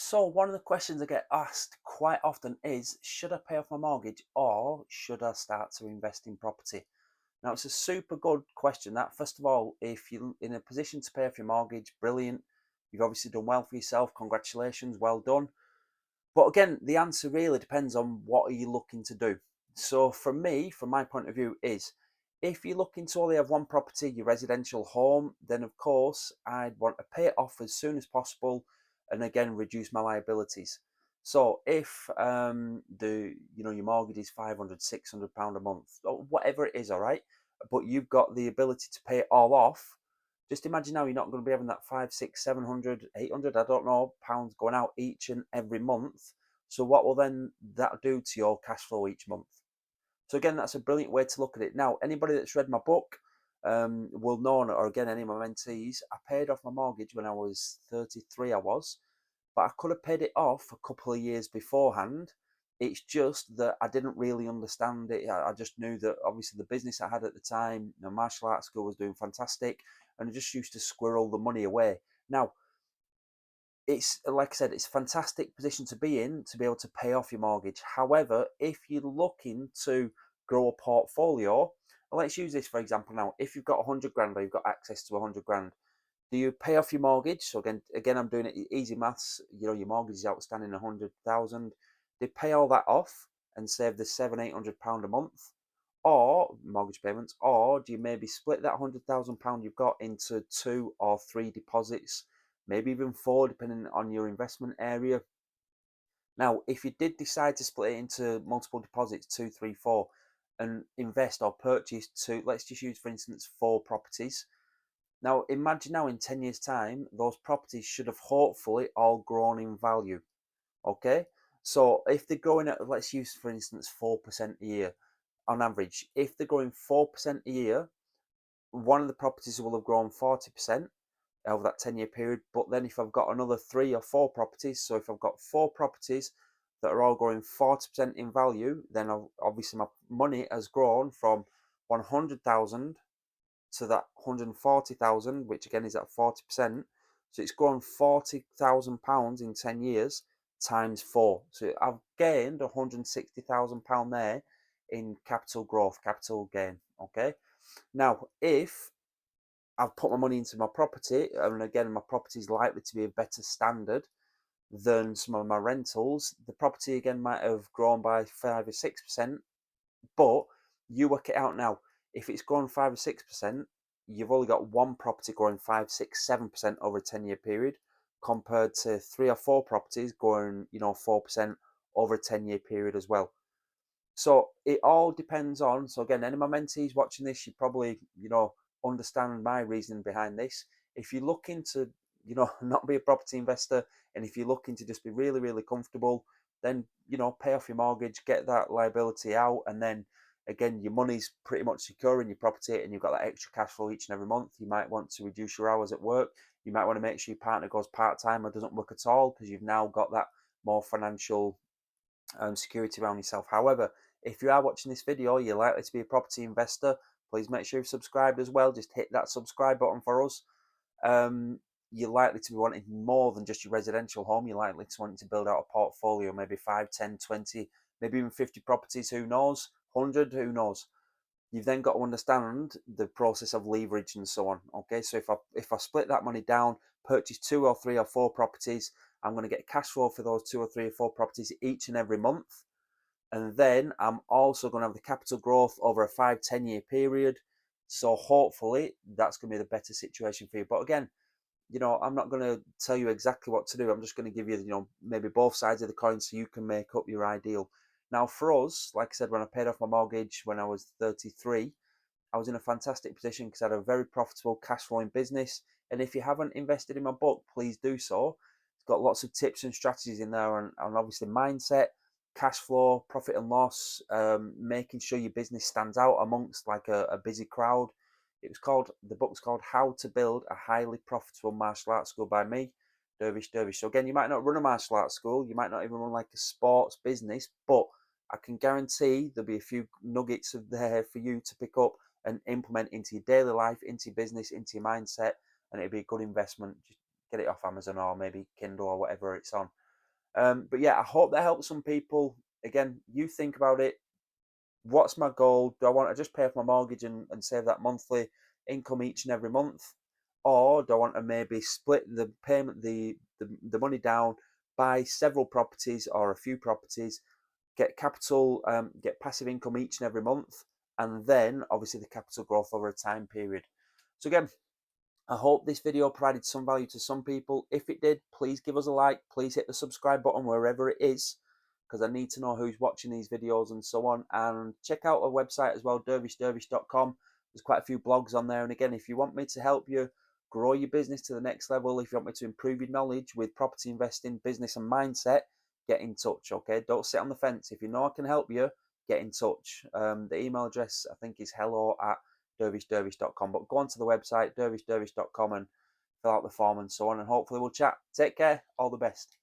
So one of the questions I get asked quite often is, should I pay off my mortgage or should I start to invest in property? Now it's a super good question. That first of all, if you're in a position to pay off your mortgage, brilliant. You've obviously done well for yourself. Congratulations, well done. But again, the answer really depends on what are you looking to do. So for me, from my point of view, is if you're looking to only have one property, your residential home, then of course I'd want to pay it off as soon as possible, and again reduce my liabilities. So if the your mortgage is 500, £600 a month, or whatever it is, all right, but you've got the ability to pay it all off, just imagine now you're not going to be having that 5, 6, 700, 800, I don't know, pounds going out each and every month. So what will then that do to your cash flow each month? So again, that's a brilliant way to look at it. Now, anybody that's read my book will know, or again, any of my mentees, I paid off my mortgage when I was 33, I was, but I could have paid it off a couple of years beforehand. It's just that I didn't really understand it. I just knew that obviously the business I had at the time, martial arts school was doing fantastic, and I just used to squirrel the money away. Now, it's like I said, it's a fantastic position to be in to be able to pay off your mortgage. However, if you're looking to grow a portfolio, let's use this for example now. If you've got 100 grand or you've got access to 100 grand, do you pay off your mortgage? So again, I'm doing it easy maths. Your mortgage is outstanding 100,000. They pay all that off and save the £700-800 a month, or mortgage payments, or do you maybe split that £100,000 you've got into 2 or 3 deposits, maybe even 4, depending on your investment area? Now, if you did decide to split it into multiple deposits, two, three, four, and invest or purchase two, let's just use for instance 4 properties. Now, imagine now in 10 years' time, those properties should have hopefully all grown in value. Okay. So if they're growing at, let's use for instance, 4% a year on average, if they're growing 4% a year, one of the properties will have grown 40% over that 10-year period. But then if I've got another 3 or 4 properties, so if I've got 4 properties that are all growing 40% in value, then obviously my money has grown from 100,000 to that 140,000, which again is at 40%. So it's grown £40,000 in 10 years times 4. So I've gained £160,000 there in capital growth, capital gain. Okay. Now, if I've put my money into my property, and again, my property is likely to be a better standard than some of my rentals, the property again might have grown by 5 or 6%, but you work it out now. If it's grown 5 or 6%, you've only got one property growing 5, 6, 7% over a 10-year period, compared to 3 or 4 properties growing, 4% over a 10-year period as well. So it all depends on. So again, any of my mentees watching this, you probably, understand my reasoning behind this. If you're looking to, not be a property investor, and if you're looking to just be really, really comfortable, then pay off your mortgage, get that liability out, and then again, your money's pretty much secure in your property, and you've got that extra cash flow each and every month. You might want to reduce your hours at work. You might want to make sure your partner goes part time or doesn't work at all, because you've now got that more financial security around yourself. However, if you are watching this video, you're likely to be a property investor. Please make sure you've subscribed as well. Just hit that subscribe button for us. Um, you're likely to be wanting more than just your residential home. You're likely to want to build out a portfolio, maybe 5, 10, 20, maybe even 50 properties. Who knows? 100, who knows? You've then got to understand the process of leverage and so on. Okay, so if I split that money down, purchase 2 or 3 or 4 properties, I'm going to get cash flow for those 2 or 3 or 4 properties each and every month, and then I'm also going to have the capital growth over a 5, 10 year period. So hopefully that's going to be the better situation for you. But again, I'm not going to tell you exactly what to do. I'm just going to give you, maybe both sides of the coin so you can make up your ideal. Now, for us, like I said, when I paid off my mortgage when I was 33, I was in a fantastic position because I had a very profitable cash flowing business. And if you haven't invested in my book, please do so. It's got lots of tips and strategies in there on obviously mindset, cash flow, profit and loss, making sure your business stands out amongst like a busy crowd. The book's called How to Build a Highly Profitable Martial Arts School by me, Dervish Dervish. So again, you might not run a martial arts school, you might not even run like a sports business, but I can guarantee there'll be a few nuggets of there for you to pick up and implement into your daily life, into your business, into your mindset, and it'd be a good investment. Just get it off Amazon or maybe Kindle or whatever it's on. But yeah, I hope that helps some people. Again, you think about it. What's my goal? Do I want to just pay off my mortgage and save that monthly income each and every month? Or do I want to maybe split the payment, the money down, buy several properties or a few properties, get capital, get passive income each and every month, and then obviously the capital growth over a time period. So again, I hope this video provided some value to some people. If it did, please give us a like. Please hit the subscribe button wherever it is, because I need to know who's watching these videos and so on. And check out our website as well, dervishdervish.com. There's quite a few blogs on there. And again, if you want me to help you grow your business to the next level, if you want me to improve your knowledge with property investing, business and mindset, get in touch, okay? Don't sit on the fence. If you know I can help you, get in touch. The email address, I think, is hello@dervishdervish.com. But go onto the website, dervishdervish.com, and fill out the form and so on. And hopefully we'll chat. Take care. All the best.